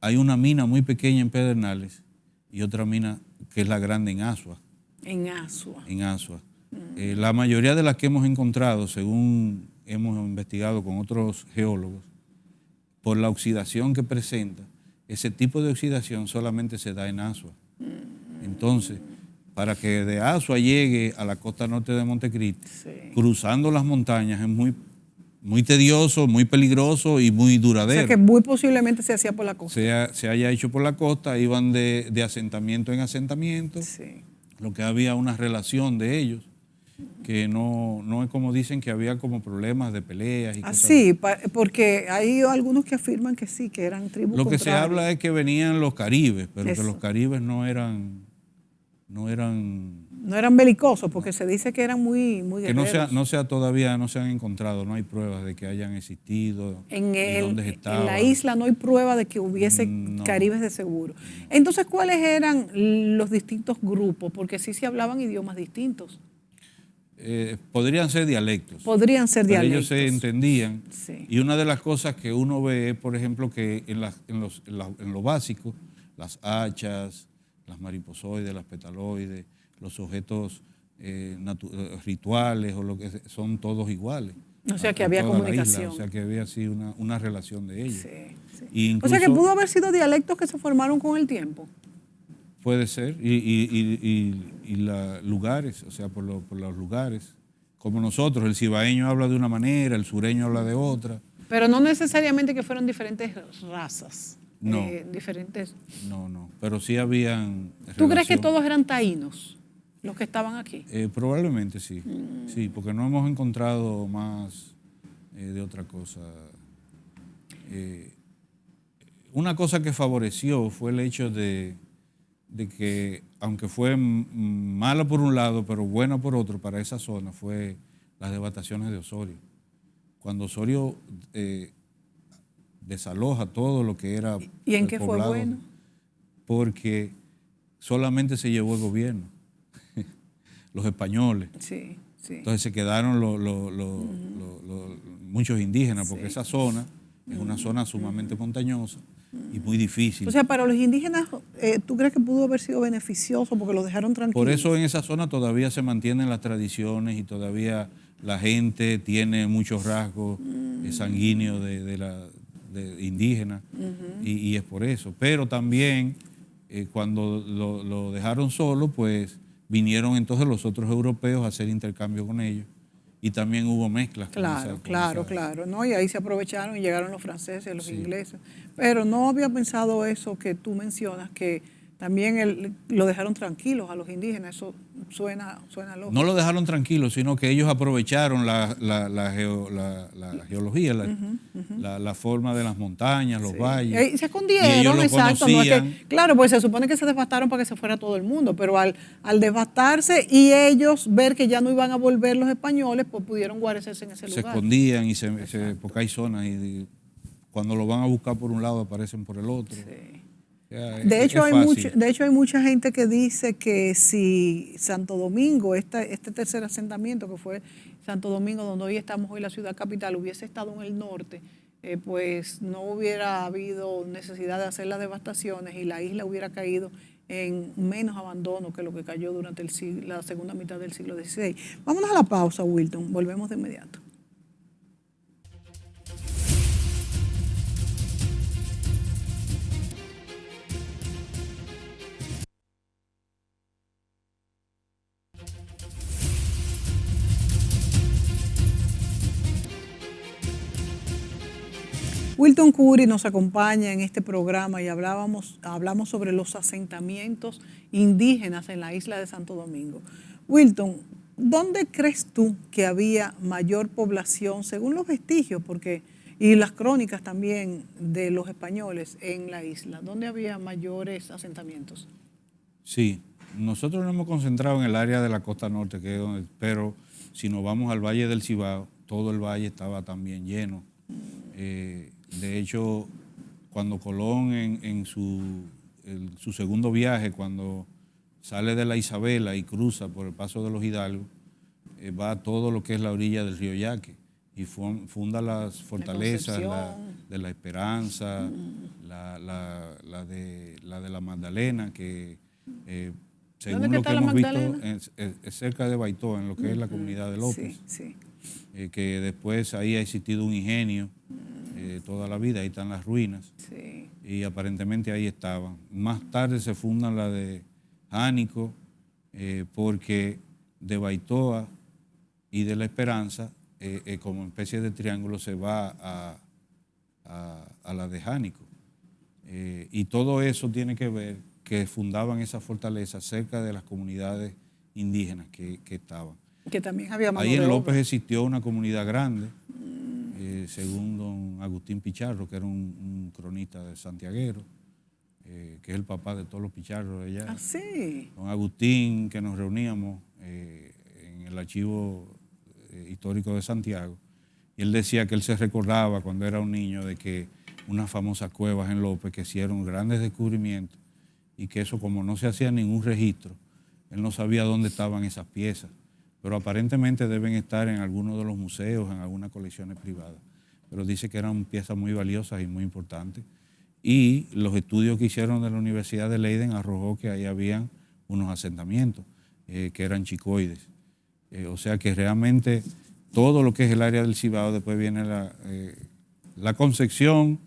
hay una mina muy pequeña en Pedernales y otra mina que es la grande en Asua. En Asua. En Asua. La mayoría de las que hemos encontrado, según hemos investigado con otros geólogos, por la oxidación que presenta, ese tipo de oxidación solamente se da en Asua. Entonces, para que de Asua llegue a la costa norte de Montecristi, cruzando las montañas es muy tedioso, muy peligroso y muy duradero. O sea que muy posiblemente se hacía por la costa. Se haya hecho por la costa, iban de asentamiento en asentamiento, lo que había una relación de ellos, que no es como dicen que había como problemas de peleas y cosas así. Porque hay algunos que afirman que sí, que eran tribus Lo que contrarias. se habla es que venían los caribes, pero que los caribes no eran belicosos, porque se dice que eran muy guerreros. Que todavía no se han encontrado, no hay pruebas de que hayan existido, en la isla no hay prueba de que hubiese caribes de seguro. Entonces, ¿cuáles eran los distintos grupos? Porque sí se hablaban idiomas distintos. Podrían ser dialectos. Pero ellos se entendían. Y una de las cosas que uno ve es, por ejemplo, que en lo básico, las hachas, las mariposoides, las petaloides, los objetos rituales o lo que son todos iguales. O sea que había comunicación. O sea que había así una relación de ellos. Incluso, o sea que pudo haber sido dialectos que se formaron con el tiempo. Puede ser. Y lugares, o sea, por los lugares. Como nosotros, el cibaeño habla de una manera, el sureño habla de otra. Pero no necesariamente que fueron diferentes razas. No. Diferentes. No. Pero sí habían. ¿Tú crees que todos eran taínos, los que estaban aquí? Probablemente sí. Sí, porque no hemos encontrado más de otra cosa. Una cosa que favoreció fue el hecho de que, aunque fue mala por un lado, pero buena por otro para esa zona, fue las devastaciones de Osorio. Cuando Osorio desaloja todo lo que era ¿Y en qué fue bueno? Porque solamente se llevó el gobierno, los españoles. Sí. Entonces se quedaron muchos indígenas, porque esa zona es una zona sumamente montañosa y muy difícil. O sea, para los indígenas, ¿tú crees que pudo haber sido beneficioso porque los dejaron tranquilos? Por eso en esa zona todavía se mantienen las tradiciones y todavía la gente tiene muchos rasgos sanguíneos de indígenas y es por eso. Pero también cuando lo dejaron solo, pues vinieron entonces los otros europeos a hacer intercambio con ellos. Y también hubo mezclas. Claro, ¿no? Y ahí se aprovecharon y llegaron los franceses, los ingleses. Pero no había pensado eso que tú mencionas, que también lo dejaron tranquilos a los indígenas. Eso suena lógico. No lo dejaron tranquilos, sino que ellos aprovecharon la geología, la forma de las montañas, los valles. Y se escondieron, y ellos lo exacto. conocían. Claro, pues se supone que se devastaron para que se fuera todo el mundo, pero al devastarse y ellos ver que ya no iban a volver los españoles, pues pudieron guarecerse en ese lugar. Se escondían porque hay zonas cuando lo van a buscar por un lado aparecen por el otro. Sí. O sea, De hecho, fácil. hay mucha gente que dice que si Santo Domingo, este tercer asentamiento que fue Santo Domingo, donde hoy estamos, hoy la ciudad capital, hubiese estado en el norte, pues no hubiera habido necesidad de hacer las devastaciones y la isla hubiera caído en menos abandono que lo que cayó durante la segunda mitad del siglo XVI. Vámonos a la pausa, Wilton. Volvemos de inmediato. Wilton Curi nos acompaña en este programa y hablamos sobre los asentamientos indígenas en la isla de Santo Domingo. Wilton, ¿dónde crees tú que había mayor población, según los vestigios y las crónicas también de los españoles en la isla? ¿Dónde había mayores asentamientos? Sí, nosotros nos hemos concentrado en el área de la costa norte, pero si nos vamos al Valle del Cibao, todo el valle estaba también lleno. De hecho, cuando Colón en su segundo viaje, cuando sale de la Isabela y cruza por el Paso de los Hidalgos, va a todo lo que es la orilla del río Yaque y funda las fortalezas, la de la Esperanza, la de la Magdalena, que según lo que hemos visto es cerca de Baitoa, en lo que es la comunidad de López. Sí, sí. Que después ahí ha existido un ingenio toda la vida, ahí están las ruinas, sí. Y aparentemente ahí estaban. Más tarde se fundan la de Jánico, porque de Baitoa y de la Esperanza, como especie de triángulo, se va a la de Jánico. Y todo eso tiene que ver que fundaban esa fortaleza cerca de las comunidades indígenas que estaban. Que también había mano ahí en de López obra. Existió una comunidad grande, según don Agustín Picharro, que era un cronista de santiaguero, que es el papá de todos los picharros de allá. Ah, sí. Don Agustín, que nos reuníamos en el archivo histórico de Santiago, y él decía que él se recordaba cuando era un niño de que unas famosas cuevas en López que hicieron grandes descubrimientos y que eso, como no se hacía ningún registro, él no sabía dónde estaban esas piezas, pero aparentemente deben estar en algunos de los museos, en algunas colecciones privadas. Pero dice que eran piezas muy valiosas y muy importantes. Y los estudios que hicieron de la Universidad de Leiden arrojó que ahí habían unos asentamientos que eran chicoides. O sea que realmente todo lo que es el área del Cibao, después viene la Concepción,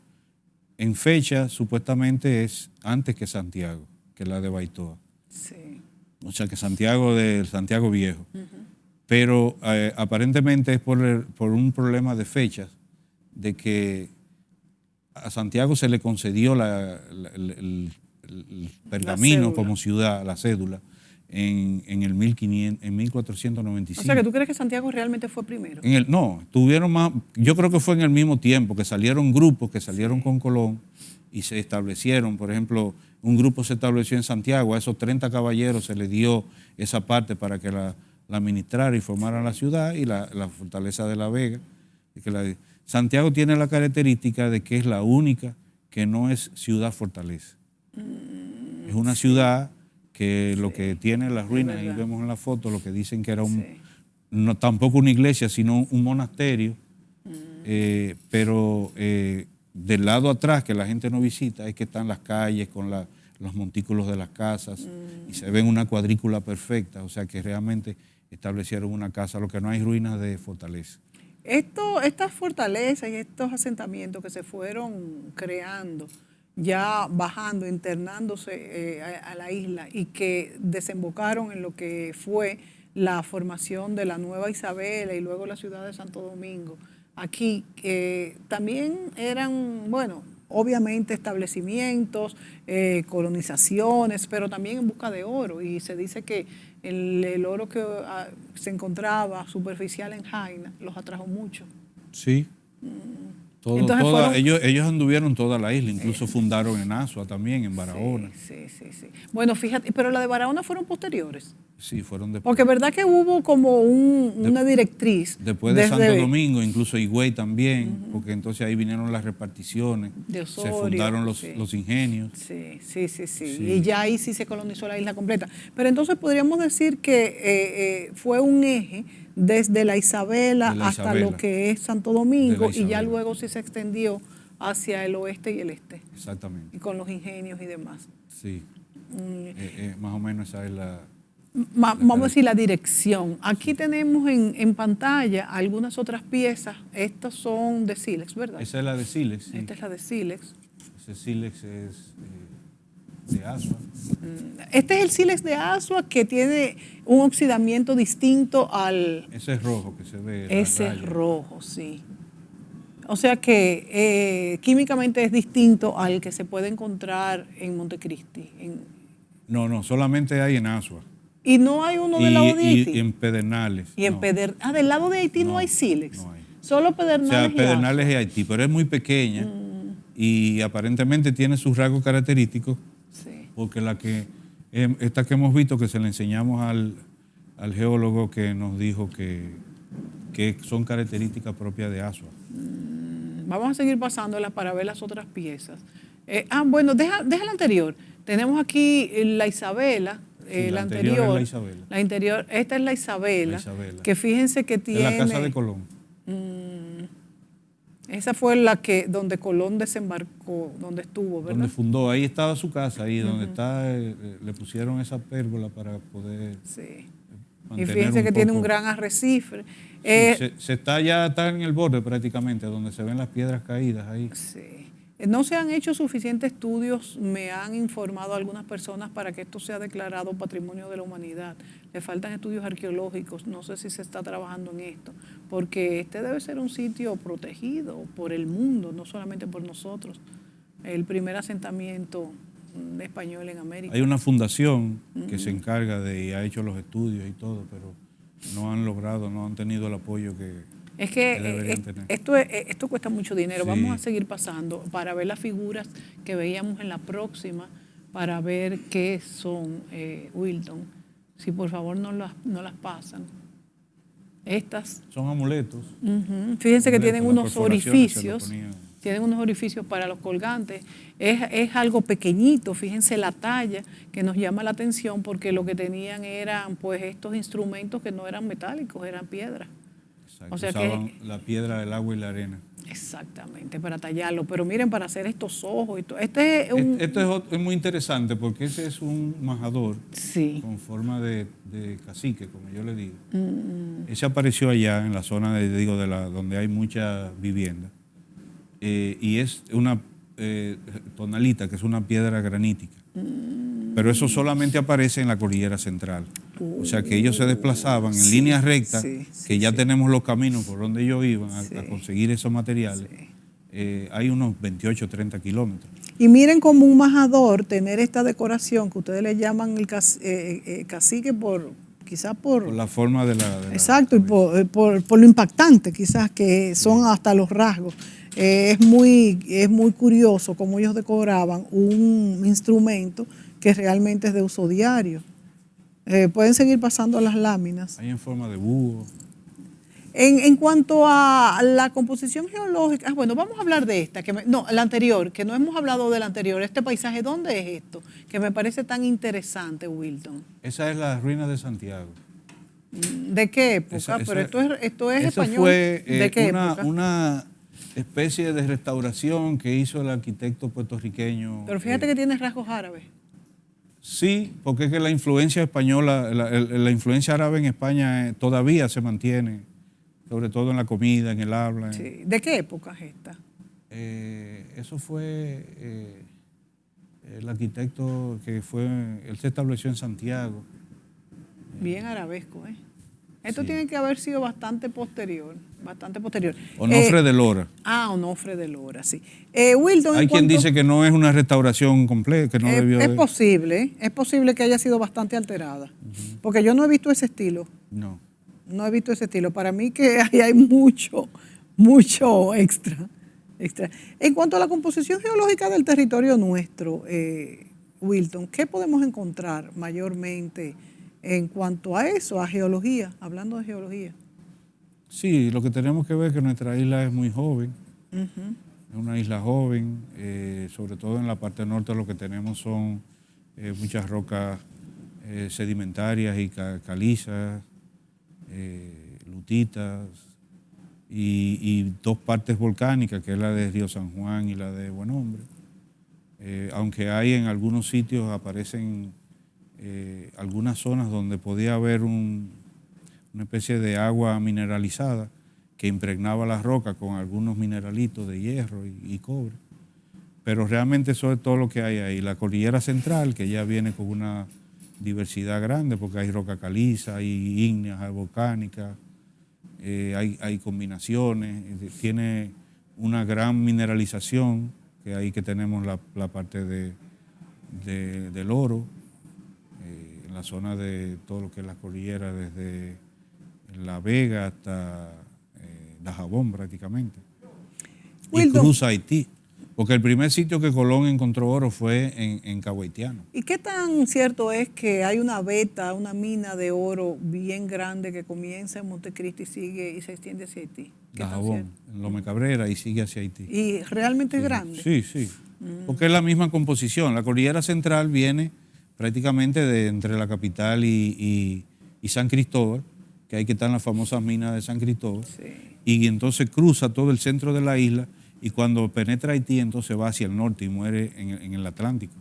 en fecha supuestamente es antes que Santiago, que la de Baitoa. Sí. O sea que Santiago Viejo. Pero aparentemente es por un problema de fechas, de que a Santiago se le concedió el pergamino como ciudad, la cédula, en 1495. O sea, que tú crees que Santiago realmente fue primero. No, tuvieron más, yo creo que fue en el mismo tiempo, que salieron grupos, que salieron con Colón y se establecieron. Por ejemplo, un grupo se estableció en Santiago, a esos 30 caballeros se les dio esa parte para que la administrara y formara la ciudad, y la fortaleza de La Vega. Santiago tiene la característica de que es la única que no es ciudad-fortaleza. Es una ciudad que lo que tiene las ruinas, ahí vemos en la foto, lo que dicen que era no, tampoco una iglesia, sino un monasterio, pero del lado atrás, que la gente no visita, es que están las calles con los montículos de las casas, y se ven una cuadrícula perfecta, o sea que realmente establecieron una casa, lo que no hay ruinas de fortaleza. Estas fortalezas y estos asentamientos que se fueron creando, ya bajando, internándose a la isla, y que desembocaron en lo que fue la formación de la Nueva Isabela y luego la ciudad de Santo Domingo, aquí también eran, bueno, obviamente establecimientos, colonizaciones, pero también en busca de oro, y se dice que el oro que se encontraba superficial en Jaina los atrajo mucho. Sí. Ellos anduvieron toda la isla, incluso fundaron en Azua también, en Barahona. Sí. Bueno, fíjate, pero la de Barahona fueron posteriores. Sí, fueron después. Porque verdad que hubo como una directriz. Después de Santo Domingo, incluso Higüey también, porque entonces ahí vinieron las reparticiones, de Osorio, se fundaron los ingenios. Sí. Y ya ahí sí se colonizó la isla completa. Pero entonces podríamos decir que fue un eje desde la Isabela hasta lo que es Santo Domingo y ya luego sí se extendió hacia el oeste y el este. Exactamente. Y con los ingenios y demás. Sí. Más o menos esa es la... Vamos a decir la dirección. Aquí tenemos en pantalla algunas otras piezas. Estas son de sílex, ¿verdad? Esa es la de sílex. Sí. Esta es la de sílex. Ese sílex es de Asua. Este es el sílex de Asua que tiene un oxidamiento distinto al... Ese es rojo que se ve. Ese es rojo, sí. O sea que químicamente es distinto al que se puede encontrar en Montecristi. No, solamente hay en Asua. ¿Y no hay uno del lado de Haití? Y en Pedernales. Y en del lado de Haití no hay sílex. No hay. Solo Pedernales. O sea, Pedernales y Haití, pero es muy pequeña y aparentemente tiene sus rasgos característicos. Sí. Porque esta que hemos visto, que se le enseñamos al geólogo que nos dijo que son características propias de Asua. Vamos a seguir pasándolas para ver las otras piezas. Bueno, deja la anterior. Tenemos aquí la Isabela. La anterior es la Isabela. Esta es la Isabela, que fíjense que tiene... En la casa de Colón. Esa fue donde Colón desembarcó, donde estuvo, ¿verdad? Donde fundó, ahí estaba su casa, ahí donde está, le pusieron esa pérgola para poder... Sí. Y fíjense que tiene un gran arrecife. Sí, está en el borde prácticamente, donde se ven las piedras caídas ahí. Sí. No se han hecho suficientes estudios, me han informado algunas personas, para que esto sea declarado Patrimonio de la Humanidad. Le faltan estudios arqueológicos, no sé si se está trabajando en esto, porque este debe ser un sitio protegido por el mundo, no solamente por nosotros. El primer asentamiento español en América. Hay una fundación que se encarga y ha hecho los estudios y todo, pero no han logrado, no han tenido el apoyo que... Es que esto cuesta mucho dinero. Sí. Vamos a seguir pasando para ver las figuras que veíamos en la próxima, para ver qué son, Wilton. Si por favor no las pasan. Estas son amuletos. Fíjense que tienen unos orificios. Tienen unos orificios para los colgantes. Es algo pequeñito, fíjense la talla que nos llama la atención, porque lo que tenían eran pues estos instrumentos que no eran metálicos, eran piedra. O sea, usaban la piedra, el agua y la arena. Exactamente, para tallarlo. Pero miren, para hacer estos ojos y todo. Esto es muy interesante porque ese es un majador con forma de cacique, como yo le digo. Ese apareció allá en la zona donde hay mucha vivienda. Y es una tonalita, que es una piedra granítica. Pero eso solamente aparece en la cordillera central. O sea que ellos se desplazaban en línea recta, que ya tenemos los caminos por donde ellos iban a conseguir esos materiales. Hay unos 28 o 30 kilómetros. Y miren como un majador tener esta decoración que ustedes le llaman el cacique quizás por la forma de la exacto, y por lo impactante quizás que son hasta los rasgos. Es muy curioso cómo ellos decoraban un instrumento que realmente es de uso diario. Pueden seguir pasando las láminas. Hay en forma de búho. En cuanto a la composición geológica, bueno, vamos a hablar de esta, la anterior, que no hemos hablado de la anterior. Este paisaje, ¿dónde es esto? Que me parece tan interesante, Wilton. Esa es la ruina de Santiago. ¿De qué época? Pero esto es español. Fue ¿de qué época? Una especie de restauración que hizo el arquitecto puertorriqueño. Pero fíjate que tiene rasgos árabes. Sí, porque es que la influencia española, la influencia árabe en España todavía se mantiene, sobre todo en la comida, en el habla. Sí. ¿De qué época es esta? Eso fue el arquitecto él se estableció en Santiago. Bien arabesco, ¿eh? Esto tiene que haber sido bastante posterior. Onofre de Lora. Onofre de Lora, sí. Wilton, hay quien dice que no es una restauración completa, que no debió es posible que haya sido bastante alterada, porque yo no he visto ese estilo. No he visto ese estilo. Para mí que ahí hay mucho extra. En cuanto a la composición geológica del territorio nuestro, Wilton, ¿qué podemos encontrar mayormente en cuanto a eso, a geología, hablando de geología. Sí, lo que tenemos que ver es que nuestra isla es muy joven, es una isla joven, sobre todo en la parte norte lo que tenemos son muchas rocas sedimentarias y calizas, lutitas, y dos partes volcánicas, que es la de Río San Juan y la de Buen Hombre. Aunque hay en algunos sitios, aparecen algunas zonas donde podía haber una especie de agua mineralizada que impregnaba la roca con algunos mineralitos de hierro y cobre. Pero realmente eso es todo lo que hay ahí. La cordillera central, que ya viene con una diversidad grande, porque hay roca caliza, hay ígneas, hay volcánicas, hay combinaciones, tiene una gran mineralización, que ahí que tenemos la parte del oro, en la zona de todo lo que es la cordillera, desde La Vega hasta Dajabón prácticamente. Y cruza Haití, porque el primer sitio que Colón encontró oro fue en Cabo Haitiano. ¿Y qué tan cierto es que hay una veta, una mina de oro bien grande que comienza en Montecristi y sigue y se extiende hacia Haití? Dajabón, en Lome Cabrera, y sigue hacia Haití. ¿Y realmente es grande? Sí, sí. Porque es la misma composición. La cordillera central viene prácticamente de entre la capital y San Cristóbal, que ahí que están las famosas minas de San Cristóbal. Sí. Y entonces cruza todo el centro de la isla, y cuando penetra Haití, entonces va hacia el norte y muere en el Atlántico.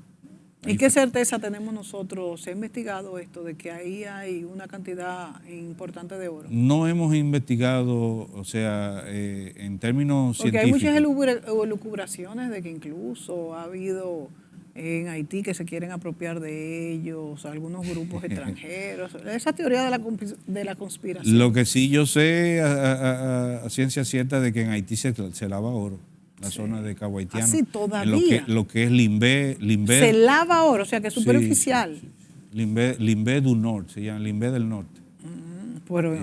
¿Y qué certeza tenemos nosotros? ¿Se ha investigado esto de que ahí hay una cantidad importante de oro? No hemos investigado, o sea, en términos Porque científicos. hay muchas elucubraciones de que incluso ha habido en Haití que se quieren apropiar de ellos, algunos grupos extranjeros. Esa teoría de la conspiración. Lo que sí yo sé a ciencia cierta de que en Haití se lava oro. La zona de Cabo Haitiano. Así todavía. Lo que es Limbé. Se lava oro, o sea que es súper sí, oficial. Sí, sí. Limbé du Nord, se llama Limbé del Norte. Pero,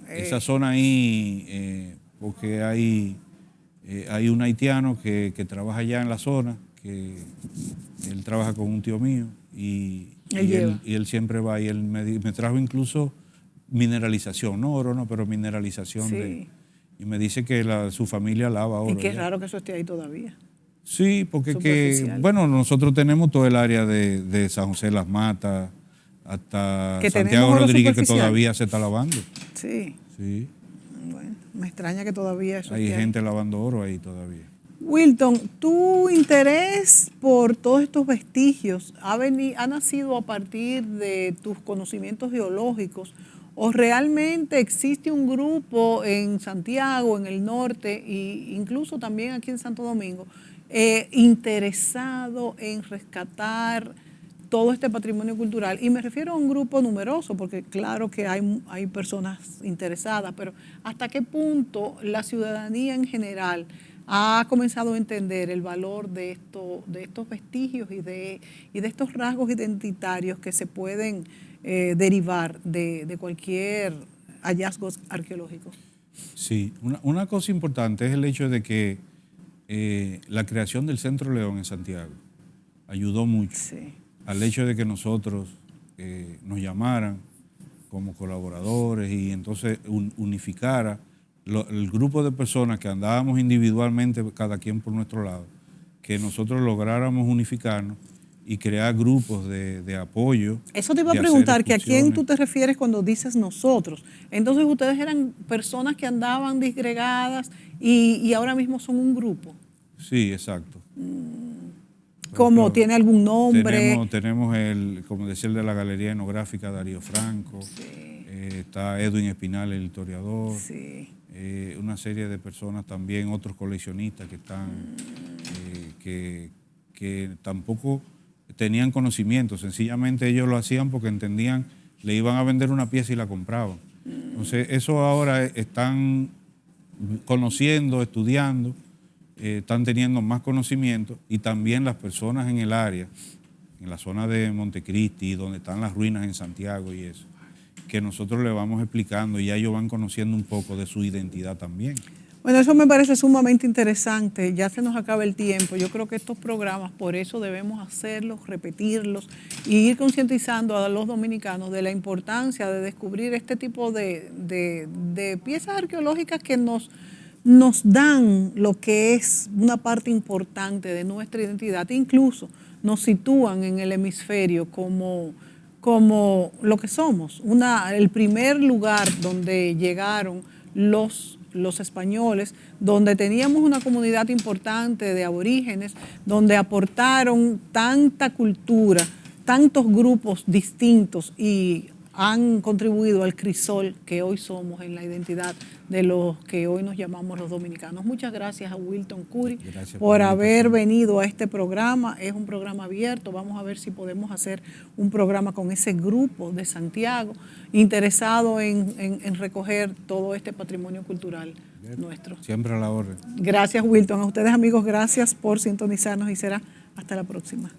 esa zona ahí, porque hay un haitiano que trabaja allá en la zona, que él trabaja con un tío mío, y él siempre va, y él me trajo incluso mineralización, no oro, no, pero mineralización sí. Y me dice que su familia lava oro. Y qué raro que eso esté ahí todavía. Sí, porque bueno, nosotros tenemos todo el área de San José Las Matas hasta Santiago Rodríguez, que todavía se está lavando. Sí. Sí. Bueno, me extraña que todavía eso hay gente lavando oro ahí todavía. Wilton, ¿tu interés por todos estos vestigios ha nacido a partir de tus conocimientos geológicos? ¿O realmente existe un grupo en Santiago, en el norte, e incluso también aquí en Santo Domingo, interesado en rescatar todo este patrimonio cultural? Y me refiero a un grupo numeroso, porque claro que hay personas interesadas, pero ¿hasta qué punto la ciudadanía en general ha comenzado a entender el valor de estos vestigios y de estos rasgos identitarios que se pueden derivar de cualquier hallazgo arqueológico? Sí, una cosa importante es el hecho de que la creación del Centro León en Santiago ayudó mucho al hecho de que nosotros nos llamaran como colaboradores y entonces unificara el grupo de personas que andábamos individualmente, cada quien por nuestro lado, que nosotros lográramos unificarnos y crear grupos de apoyo. Eso te iba a preguntar, que ¿a quién tú te refieres cuando dices nosotros? Entonces ustedes eran personas que andaban disgregadas y ahora mismo son un grupo. Sí, exacto. ¿Cómo? ¿Tiene algún nombre? Tenemos como decía, el de la Galería Etnográfica, Darío Franco. Está Edwin Espinal, el historiador. Sí. Una serie de personas también, otros coleccionistas que están, que tampoco tenían conocimiento, sencillamente ellos lo hacían porque entendían, le iban a vender una pieza y la compraban. Entonces, eso ahora están conociendo, estudiando, están teniendo más conocimiento, y también las personas en el área, en la zona de Montecristi, donde están las ruinas en Santiago y eso, que nosotros le vamos explicando y ya ellos van conociendo un poco de su identidad también. Bueno, eso me parece sumamente interesante. Ya se nos acaba el tiempo. Yo creo que estos programas, por eso debemos hacerlos, repetirlos y ir concientizando a los dominicanos de la importancia de descubrir este tipo de piezas arqueológicas que nos dan lo que es una parte importante de nuestra identidad, incluso nos sitúan en el hemisferio como lo que somos, el primer lugar donde llegaron los españoles, donde teníamos una comunidad importante de aborígenes, donde aportaron tanta cultura, tantos grupos distintos y han contribuido al crisol que hoy somos en la identidad de los que hoy nos llamamos los dominicanos. Muchas gracias a Wilton Curi por haber venido a este programa. Es un programa abierto. Vamos a ver si podemos hacer un programa con ese grupo de Santiago interesado en recoger todo este patrimonio cultural nuestro. Siempre a la orden. Gracias, Wilton. A ustedes, amigos, gracias por sintonizarnos y será hasta la próxima.